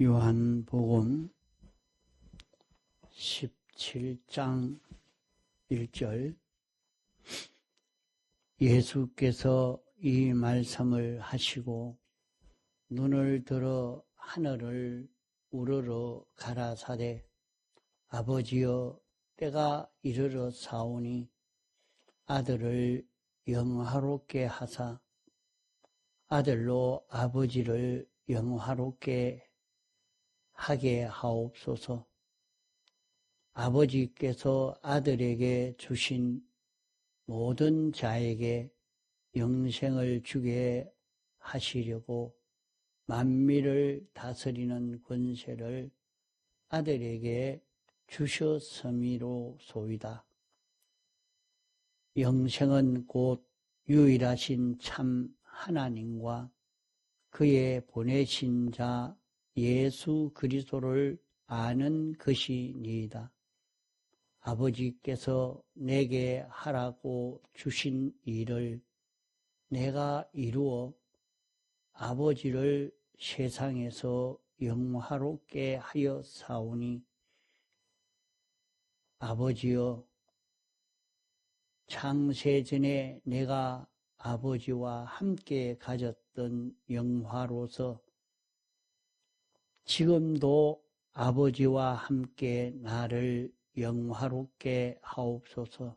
요한복음 17장 1절. 예수께서 이 말씀을 하시고 눈을 들어 하늘을 우러러 가라사대 아버지여 때가 이르러 사오니 아들을 영화롭게 하사 아들로 아버지를 영화롭게 하게 하옵소서. 아버지께서 아들에게 주신 모든 자에게 영생을 주게 하시려고 만민을 다스리는 권세를 아들에게 주셨음이로소이다. 영생은 곧 유일하신 참 하나님과 그의 보내신 자 예수 그리스도를 아는 것이니이다. 아버지께서 내게 하라고 주신 일을 내가 이루어 아버지를 세상에서 영화롭게 하여 사오니 아버지여 창세전에 내가 아버지와 함께 가졌던 영화로서 지금도 아버지와 함께 나를 영화롭게 하옵소서.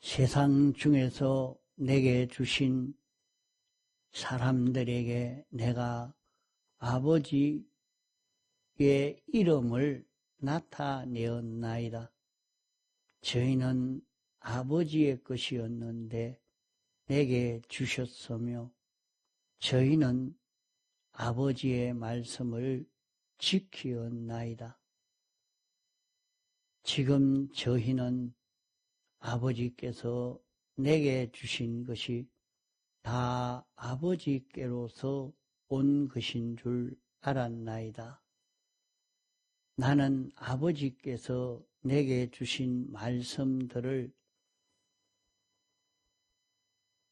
세상 중에서 내게 주신 사람들에게 내가 아버지의 이름을 나타내었나이다. 저희는 아버지의 것이었는데 내게 주셨으며 저희는 아버지의 말씀을 지키었나이다. 지금 저희는 아버지께서 내게 주신 것이 다 아버지께로서 온 것인 줄 알았나이다. 나는 아버지께서 내게 주신 말씀들을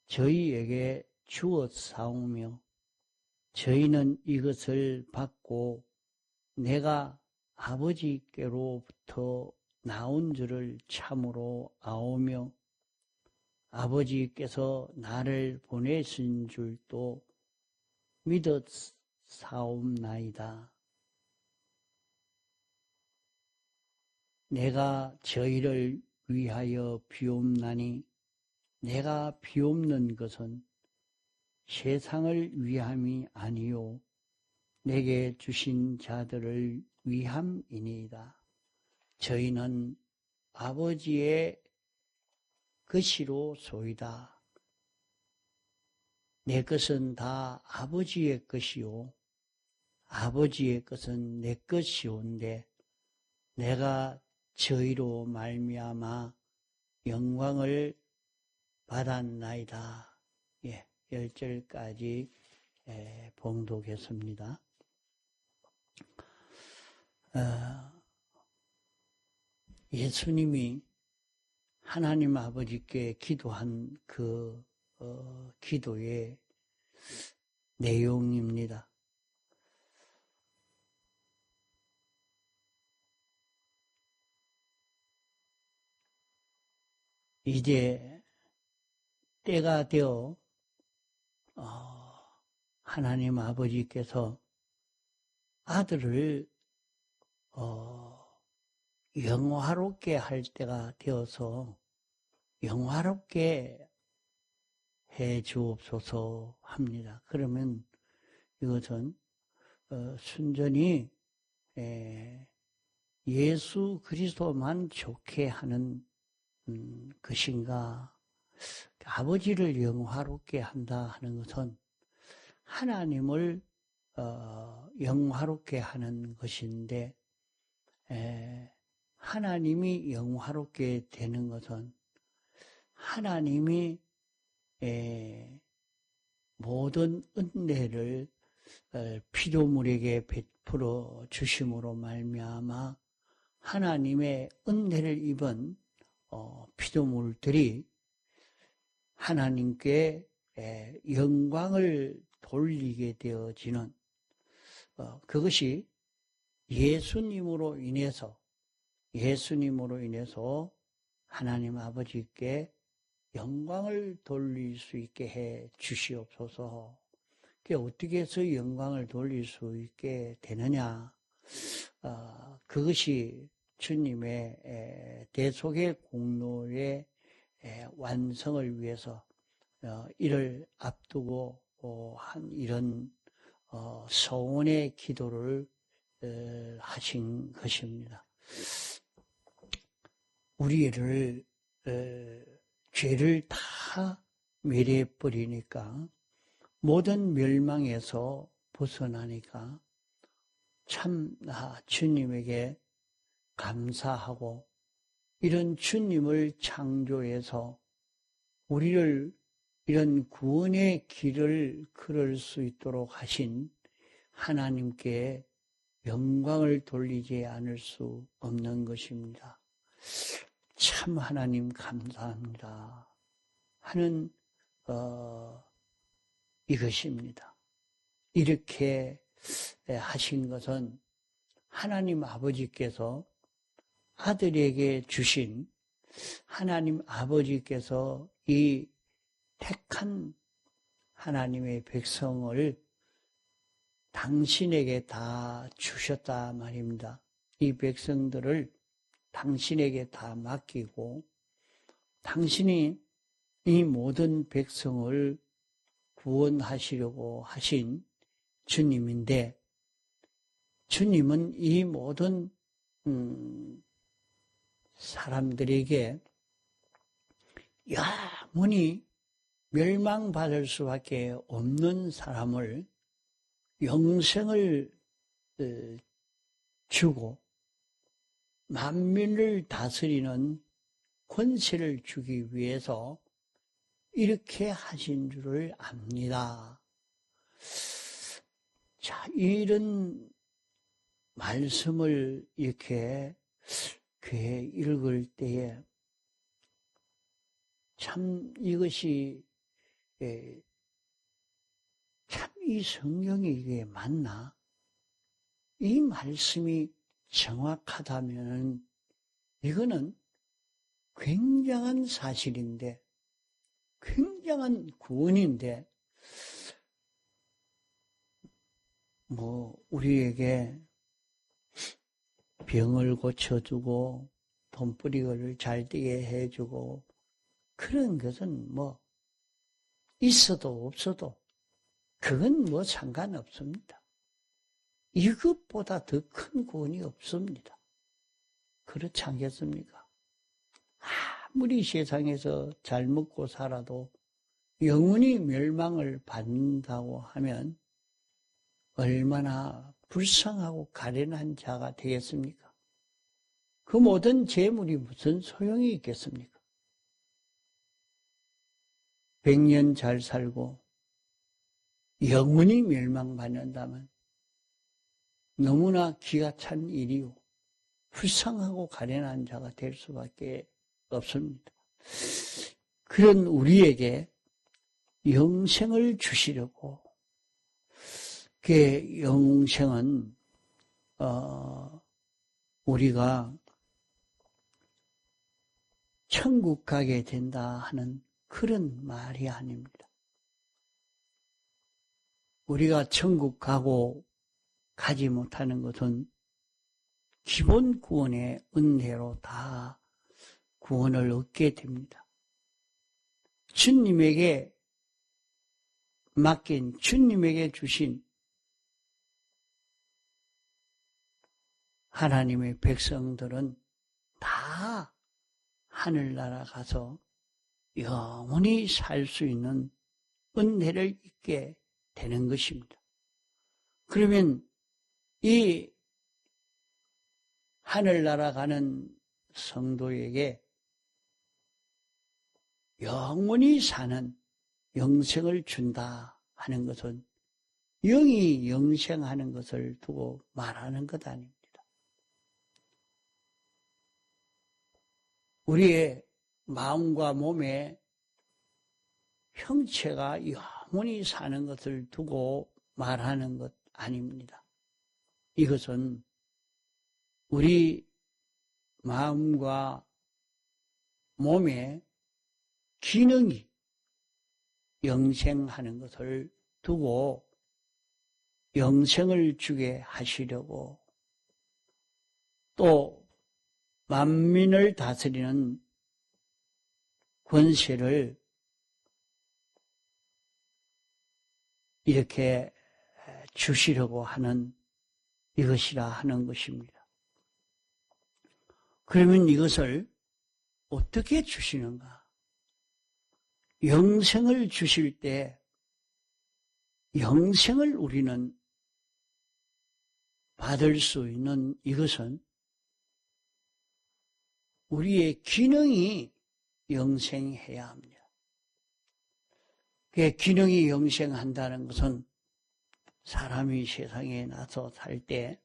저희에게 주었사오며 저희는 이것을 받고 내가 아버지께로부터 나온 줄을 참으로 아오며 아버지께서 나를 보내신 줄도 믿었사옵나이다. 내가 저희를 위하여 비옵나니 내가 비옵는 것은 세상을 위함이 아니요 내게 주신 자들을 위함이니이다. 저희는 아버지의 것이로소이다. 내 것은 다 아버지의 것이요 아버지의 것은 내 것이온데 내가 저희로 말미암아 영광을 받았나이다. 10절까지 봉독했습니다. 예수님이 하나님 아버지께 기도한 그 기도의 내용입니다. 이제 때가 되어 하나님 아버지께서 아들을 영화롭게 할 때가 되어서 영화롭게 해 주옵소서 합니다. 그러면 이것은 순전히 예수 그리스도만 좋게 하는 것인가? 아버지를 영화롭게 한다 하는 것은 하나님을 영화롭게 하는 것인데 하나님이 영화롭게 되는 것은 하나님이 모든 은혜를 피조물에게 베풀어 주심으로 말미암아 하나님의 은혜를 입은 피조물들이 하나님께 영광을 돌리게 되어지는 그것이 예수님으로 인해서 하나님 아버지께 영광을 돌릴 수 있게 해 주시옵소서. 그게 어떻게 해서 영광을 돌릴 수 있게 되느냐? 그것이 주님의 대속의 공로의 완성을 위해서 이를 앞두고 한 이런 서원의 기도를 하신 것입니다. 우리를 죄를 다 멸해버리니까 모든 멸망에서 벗어나니까 참 주님에게 감사하고 이런 주님을 창조해서 우리를 이런 구원의 길을 걸을 수 있도록 하신 하나님께 영광을 돌리지 않을 수 없는 것입니다. 참 하나님 감사합니다 하는 이것입니다. 이렇게 하신 것은 하나님 아버지께서 아들에게 주신 하나님 아버지께서 이 택한 하나님의 백성을 당신에게 다 주셨다 말입니다. 이 백성들을 당신에게 다 맡기고 당신이 이 모든 백성을 구원하시려고 하신 주님인데 주님은 이 모든 사람들에게 영원히 멸망받을 수밖에 없는 사람을 영생을 주고 만민을 다스리는 권세를 주기 위해서 이렇게 하신 줄을 압니다. 자, 이런 말씀을 이렇게 귀에 읽을 때에 참 이것이 참 이 성경이 이게 맞나? 이 말씀이 정확하다면 이거는 굉장한 사실인데 굉장한 구원인데 우리에게 병을 고쳐주고 돈벌이를 잘 되게 해주고 그런 것은 있어도 없어도 그건 상관없습니다. 이것보다 더 큰 구원이 없습니다. 그렇지 않겠습니까? 아무리 세상에서 잘 먹고 살아도 영원히 멸망을 받는다고 하면 얼마나 불쌍하고 가련한 자가 되겠습니까? 그 모든 재물이 무슨 소용이 있겠습니까? 100년 잘 살고 영원히 멸망받는다면 너무나 기가 찬 일이요. 불쌍하고 가련한 자가 될 수밖에 없습니다. 그런 우리에게 영생을 주시려고 그 영생은 우리가 천국 가게 된다 하는 그런 말이 아닙니다. 우리가 천국 가지 못하는 것은 기본 구원의 은혜로 다 구원을 얻게 됩니다. 주님에게 맡긴, 주님에게 주신 하나님의 백성들은 다 하늘나라 가서 영원히 살 수 있는 은혜를 잊게 되는 것입니다. 그러면 이 하늘나라 가는 성도에게 영원히 사는 영생을 준다 하는 것은 영이 영생하는 것을 두고 말하는 것 아닙니다. 우리의 마음과 몸의 형체가 영원히 사는 것을 두고 말하는 것 아닙니다. 이것은 우리 마음과 몸의 기능이 영생하는 것을 두고 영생을 주게 하시려고 또 만민을 다스리는 권세를 이렇게 주시려고 하는 이것이라 하는 것입니다. 그러면 이것을 어떻게 주시는가? 영생을 주실 때 영생을 우리는 받을 수 있는 이것은 우리의 기능이 영생해야 합니다. 그 기능이 영생한다는 것은 사람이 세상에 나서 살 때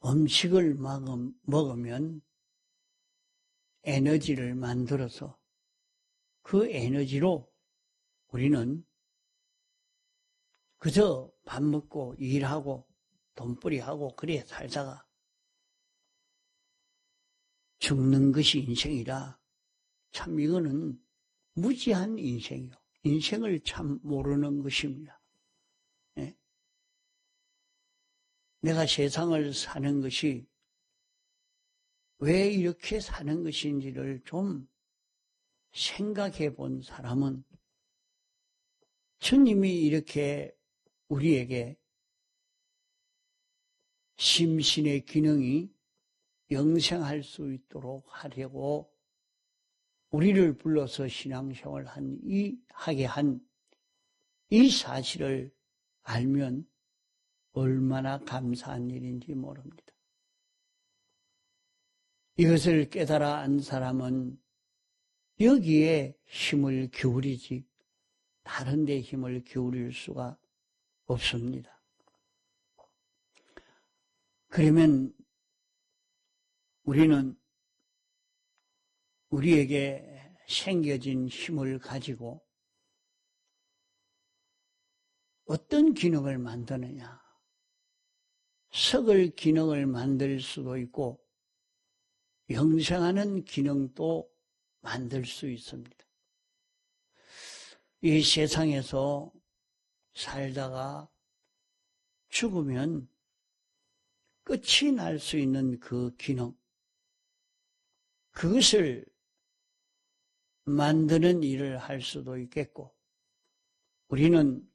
음식을 먹으면 에너지를 만들어서 그 에너지로 우리는 그저 밥 먹고 일하고 돈벌이하고 그래 살다가 죽는 것이 인생이라 참 이거는 무지한 인생이요. 인생을 참 모르는 것입니다. 네? 내가 세상을 사는 것이 왜 이렇게 사는 것인지를 좀 생각해 본 사람은 주님이 이렇게 우리에게 심신의 기능이 영생할 수 있도록 하려고 우리를 불러서 신앙생활을 하게 한 이 사실을 알면 얼마나 감사한 일인지 모릅니다. 이것을 깨달아 안 사람은 여기에 힘을 기울이지 다른 데 힘을 기울일 수가 없습니다. 그러면 우리는 우리에게 생겨진 힘을 가지고 어떤 기능을 만드느냐. 썩을 기능을 만들 수도 있고 영생하는 기능도 만들 수 있습니다. 이 세상에서 살다가 죽으면 끝이 날 수 있는 그 기능, 그것을 만드는 일을 할 수도 있겠고, 우리는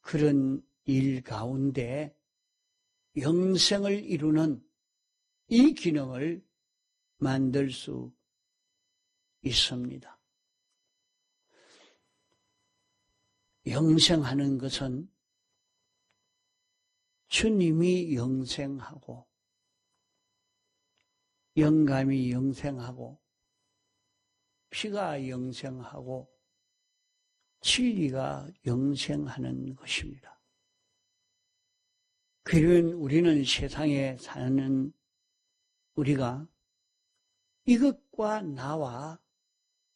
그런 일 가운데 영생을 이루는 이 기능을 만들 수 있습니다. 영생하는 것은 주님이 영생하고 영감이 영생하고 피가 영생하고 진리가 영생하는 것입니다. 그러면 우리는 세상에 사는 우리가 이것과 나와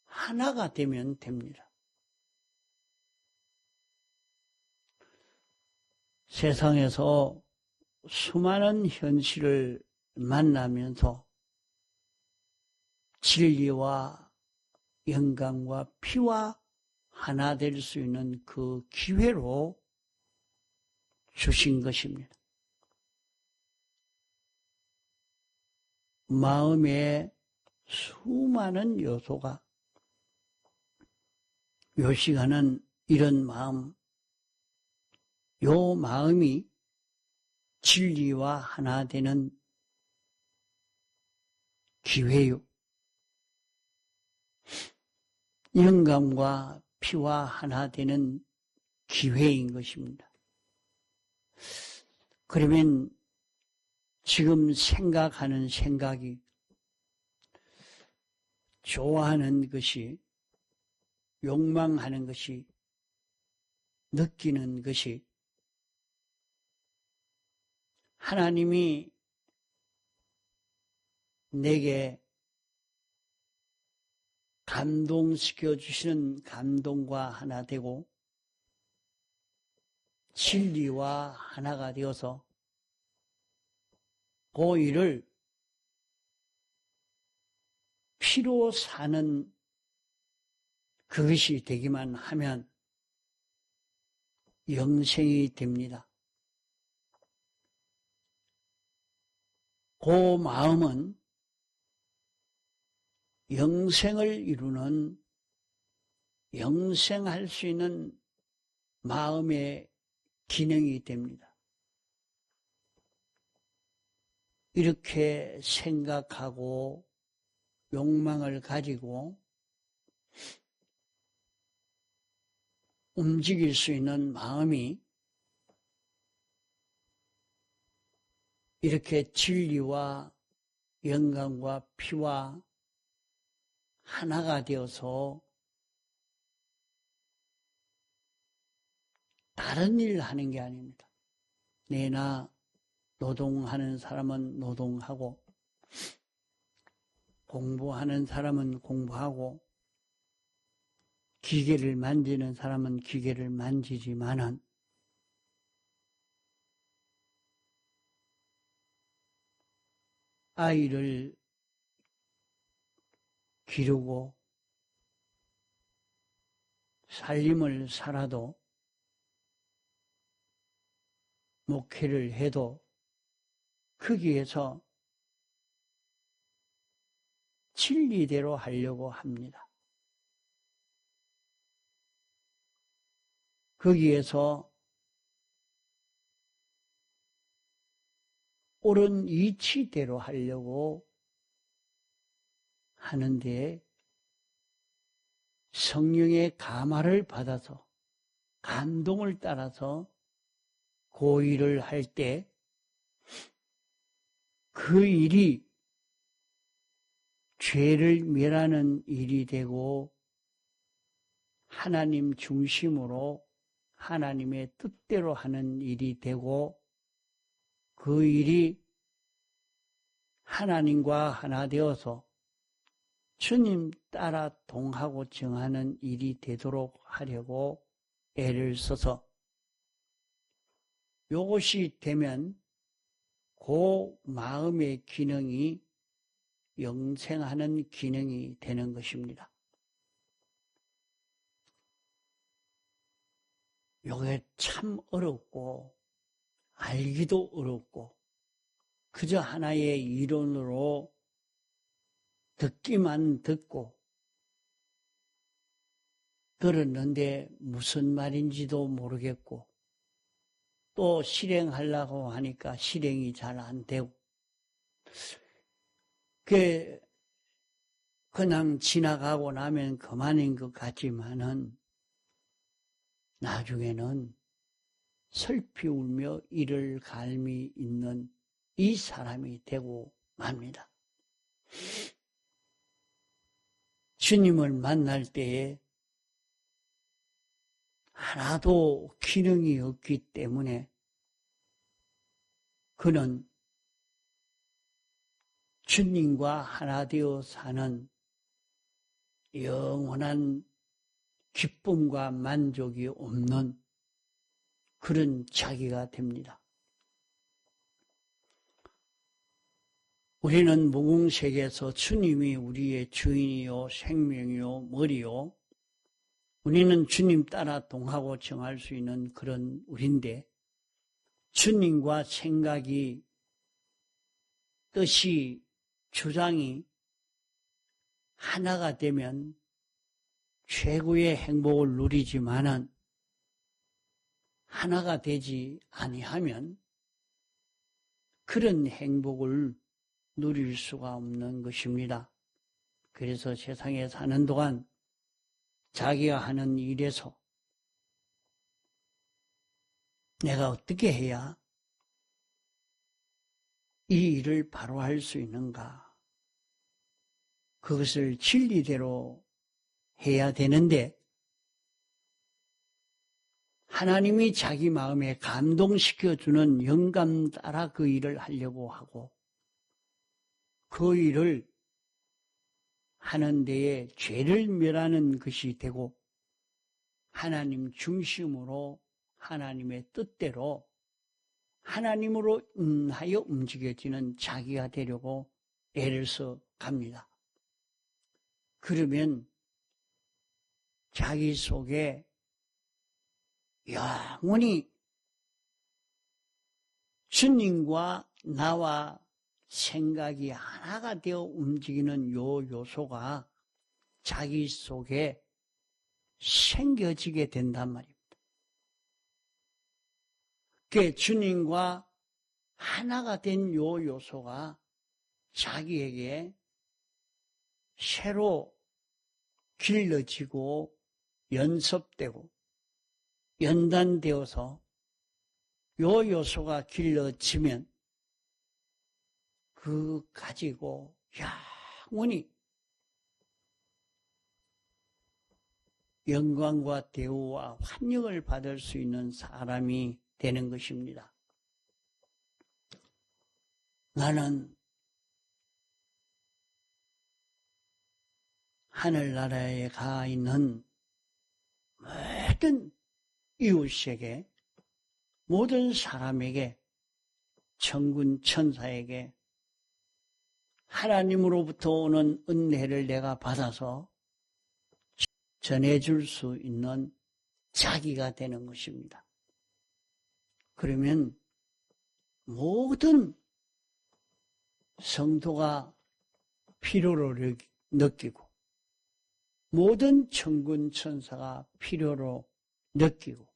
하나가 되면 됩니다. 세상에서 수많은 현실을 만나면서 진리와 영감과 피와 하나 될 수 있는 그 기회로 주신 것입니다. 마음에 수많은 요소가 요 시간은 이런 마음, 요 마음이 진리와 하나 되는 기회요. 영감과 피와 하나 되는 기회인 것입니다. 그러면 지금 생각하는 생각이 좋아하는 것이, 욕망하는 것이, 느끼는 것이 하나님이 내게 감동시켜 주시는 감동과 하나 되고 진리와 하나가 되어서 그 일을 피로 사는 그것이 되기만 하면 영생이 됩니다. 그 마음은 영생을 이루는 영생할 수 있는 마음의 기능이 됩니다. 이렇게 생각하고 욕망을 가지고 움직일 수 있는 마음이 이렇게 진리와 영광과 피와 하나가 되어서 다른 일 하는 게 아닙니다. 내나 노동하는 사람은 노동하고 공부하는 사람은 공부하고 기계를 만지는 사람은 기계를 만지지만은 아이를 기르고 살림을 살아도 목회를 해도 거기에서 진리대로 하려고 합니다. 거기에서 옳은 이치대로 하려고 하는데 성령의 감화를 받아서 감동을 따라서 그 일을 할 때 그 일이 죄를 멸하는 일이 되고 하나님 중심으로 하나님의 뜻대로 하는 일이 되고 그 일이 하나님과 하나 되어서 주님 따라 동하고 정하는 일이 되도록 하려고 애를 써서 이것이 되면 그 마음의 기능이 영생하는 기능이 되는 것입니다. 이게 참 어렵고 알기도 어렵고 그저 하나의 이론으로 듣기만 듣고 들었는데 무슨 말인지도 모르겠고 또 실행하려고 하니까 실행이 잘 안 되고 그냥 지나가고 나면 그만인 것 같지만은 나중에는 슬피 울며 이를 갈미 있는 이 사람이 되고 맙니다. 주님을 만날 때에 하나도 기능이 없기 때문에 그는 주님과 하나 되어 사는 영원한 기쁨과 만족이 없는 그런 자기가 됩니다. 우리는 무궁색에서 주님이 우리의 주인이요 생명이요 머리요 우리는 주님 따라 동하고 정할 수 있는 그런 우리인데 주님과 생각이 뜻이 주장이 하나가 되면 최고의 행복을 누리지만은 하나가 되지 아니하면 그런 행복을 누릴 수가 없는 것입니다. 그래서 세상에 사는 동안 자기가 하는 일에서 내가 어떻게 해야 이 일을 바로 할 수 있는가? 그것을 진리대로 해야 되는데 하나님이 자기 마음에 감동시켜주는 영감 따라 그 일을 하려고 하고 그 일을 하는 데에 죄를 멸하는 것이 되고 하나님 중심으로 하나님의 뜻대로 하나님으로 인하여 움직여지는 자기가 되려고 애를 써 갑니다. 그러면 자기 속에 영원히 주님과 나와 생각이 하나가 되어 움직이는 요 요소가 자기 속에 생겨지게 된단 말입니다. 그 주님과 하나가 된 요 요소가 자기에게 새로 길러지고 연습되고 연단되어서 요 요소가 길러지면 그 가지고 영원히 영광과 대우와 환영을 받을 수 있는 사람이 되는 것입니다. 나는 하늘나라에 가 있는 모든 이웃에게, 모든 사람에게, 천군 천사에게 하나님으로부터 오는 은혜를 내가 받아서 전해줄 수 있는 자기가 되는 것입니다. 그러면 모든 성도가 필요로 느끼고 모든 천군 천사가 필요로 느끼고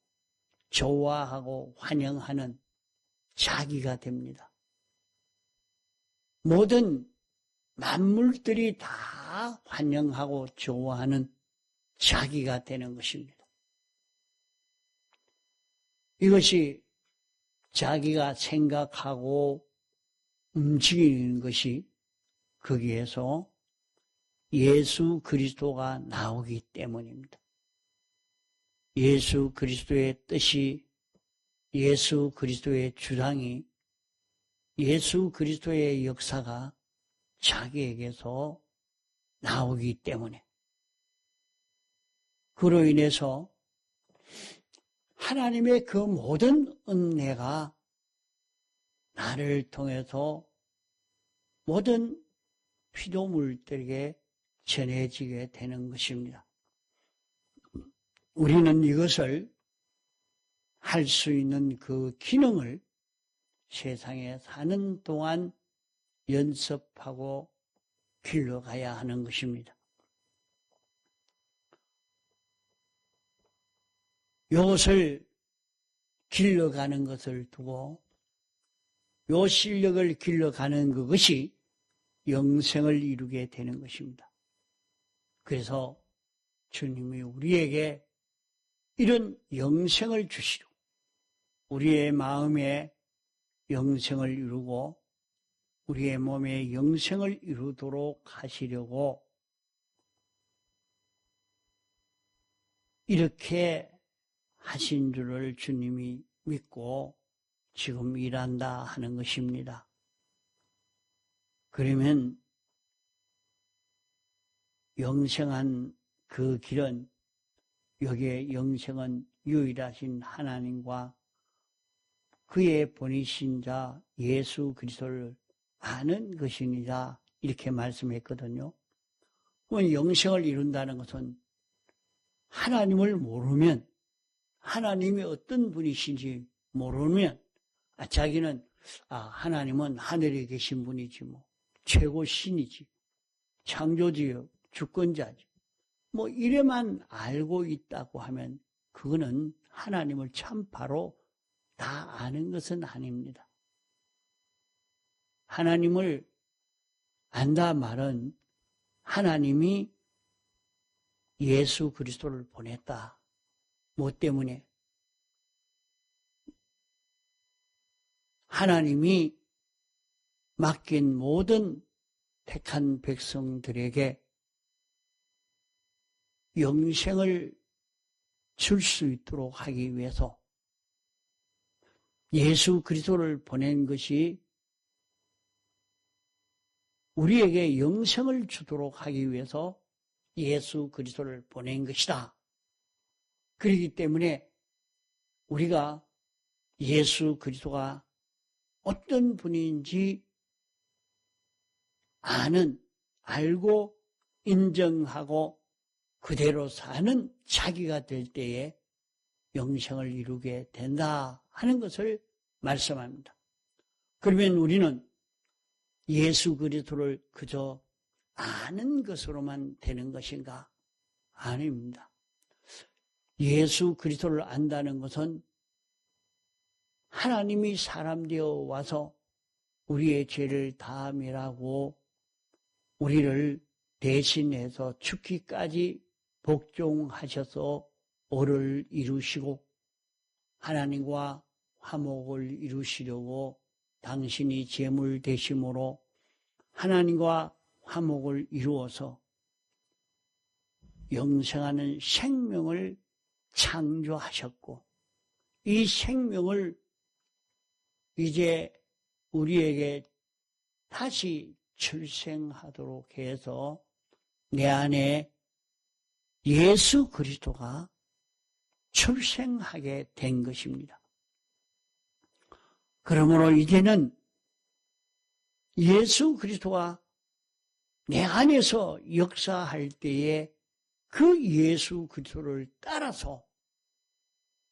좋아하고 환영하는 자기가 됩니다. 모든 만물들이 다 환영하고 좋아하는 자기가 되는 것입니다. 이것이 자기가 생각하고 움직이는 것이 거기에서 예수 그리스도가 나오기 때문입니다. 예수 그리스도의 뜻이, 예수 그리스도의 주장이, 예수 그리스도의 역사가 자기에게서 나오기 때문에, 그로 인해서 하나님의 그 모든 은혜가 나를 통해서 모든 피조물들에게 전해지게 되는 것입니다. 우리는 이것을 할 수 있는 그 기능을 세상에 사는 동안 연습하고 길러가야 하는 것입니다. 이것을 길러가는 것을 두고 요 실력을 길러가는 그것이 영생을 이루게 되는 것입니다. 그래서 주님이 우리에게 이런 영생을 주시고 우리의 마음에 영생을 이루고 우리의 몸에 영생을 이루도록 하시려고 이렇게 하신 줄을 주님이 믿고 지금 일한다 하는 것입니다. 그러면 영생한 그 길은, 여기에 영생은 유일하신 하나님과 그의 보내신 자 예수 그리스도를 아는 것이니라, 이렇게 말씀했거든요. 영생을 이룬다는 것은 하나님을 모르면, 하나님이 어떤 분이신지 모르면 자기는 하나님은 하늘에 계신 분이지, 최고 신이지, 창조주요 주권자지, 이래만 알고 있다고 하면 그거는 하나님을 참바로 다 아는 것은 아닙니다. 하나님을 안다 말은 하나님이 예수 그리스도를 보냈다. 뭐 때문에? 하나님이 맡긴 모든 택한 백성들에게 영생을 줄 수 있도록 하기 위해서 예수 그리스도를 보낸 것이 우리에게 영생을 주도록 하기 위해서 예수 그리스도를 보낸 것이다. 그렇기 때문에 우리가 예수 그리스도가 어떤 분인지 알고 인정하고 그대로 사는 자기가 될 때에 영생을 이루게 된다 하는 것을 말씀합니다. 그러면 우리는 예수 그리스도를 그저 아는 것으로만 되는 것인가? 아닙니다. 예수 그리스도를 안다는 것은 하나님이 사람 되어 와서 우리의 죄를 다 멸하고 우리를 대신해서 죽기까지 복종하셔서 의를 이루시고 하나님과 화목을 이루시려고 당신이 제물 되심으로 하나님과 화목을 이루어서 영생하는 생명을 창조하셨고 이 생명을 이제 우리에게 다시 출생하도록 해서 내 안에 예수 그리스도가 출생하게 된 것입니다. 그러므로 이제는 예수 그리스도가 내 안에서 역사할 때에 그 예수 그리스도를 따라서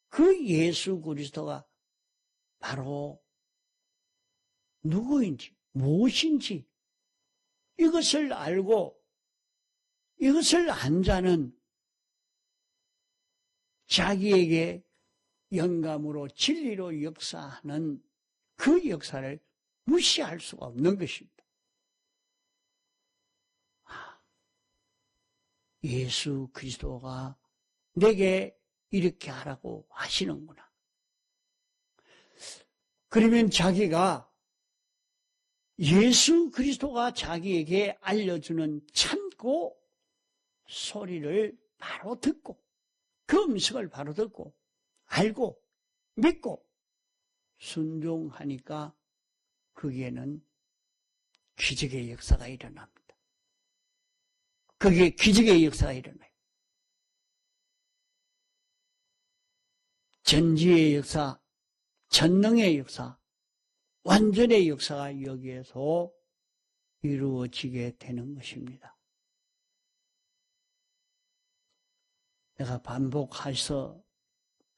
그 예수 그리스도가 바로 누구인지 무엇인지 이것을 알고 이것을 안 자는 자기에게 영감으로 진리로 역사하는 그 역사를 무시할 수가 없는 것입니다. 예수 그리스도가 내게 이렇게 하라고 하시는구나. 그러면 자기가 예수 그리스도가 자기에게 알려주는 참고 소리를 바로 듣고 그 음성을 바로 듣고 알고 믿고 순종하니까 거기에는 기적의 역사가 일어납니다. 거기에 기적의 역사가 일어나요. 전지의 역사, 전능의 역사, 완전의 역사가 여기에서 이루어지게 되는 것입니다. 내가 반복해서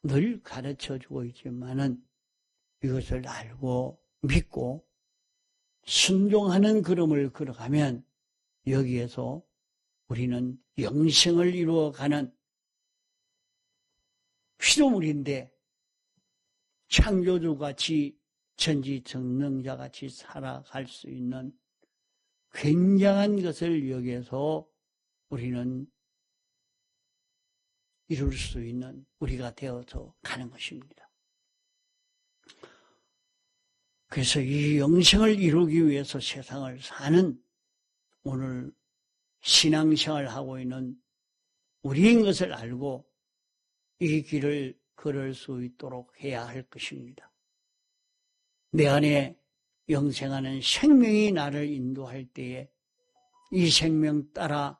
늘 가르쳐주고 있지만은 이것을 알고 믿고 순종하는 걸음을 걸어가면 여기에서 우리는 영생을 이루어가는 피조물인데 창조주같이 전지전능자같이 살아갈 수 있는 굉장한 것을 여기에서 우리는 이룰 수 있는 우리가 되어서 가는 것입니다. 그래서 이 영생을 이루기 위해서 세상을 사는 오늘 신앙생활을 하고 있는 우리인 것을 알고 이 길을 걸을 수 있도록 해야 할 것입니다. 내 안에 영생하는 생명이 나를 인도할 때에 이 생명 따라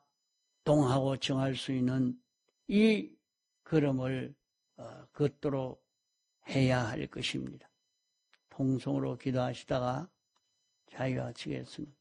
동하고 정할 수 있는 이 걸음을 걷도록 해야 할 것입니다. 통성으로 기도하시다가 자유하시겠습니다.